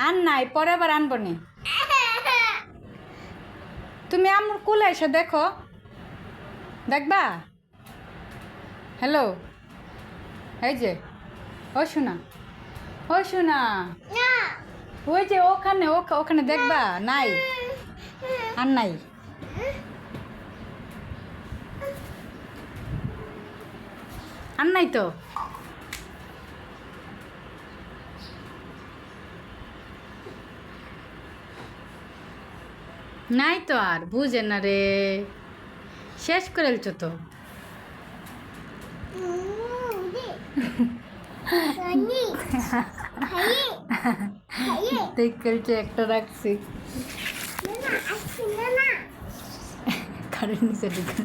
আর নাই, পরে আবার আনবো নি। তুমি আমার কুলে এসে দেখো, দেখবা? হ্যালো, এই যে ও শোনা, ও শোনা, ওই যে ওখানে ওখানে দেখবা, নাই আর নাই। আর নাই তো। নাই তো, আর বুঝে না রে, শেষ করে এলছো তো। দেখলছে একটা রাখছি কারেন্ট নিচে ঢুকে।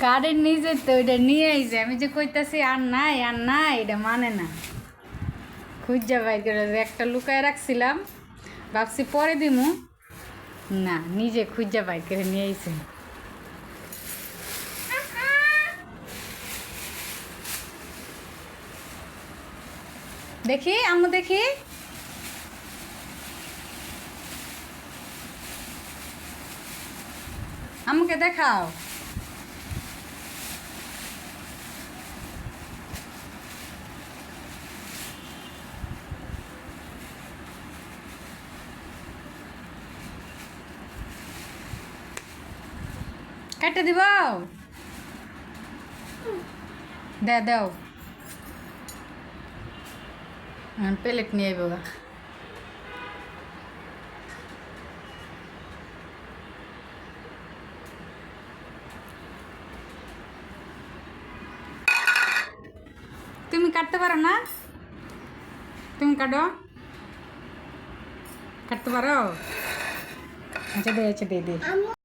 কারেন্ট নিজে তো এটা নিয়ে আইছে, আমি যে কইতাছি আর নাই আর নাই, এটা মানে না। খুঁজা বাইর করে একটা লুকায় রাখছিলাম, ভাবছি পরে দিমু, না নিজে খুঁজা বাইর করে নিয়ে আইছে। দেখি আম্মু, দেখি আম্মুকে দেখাও। কেটে দিব, দাও প্লেট নিয়ে আইব। তুমি কাটতে পারো না? তুমি কাটতে পারো? আচ্ছা দে, দে।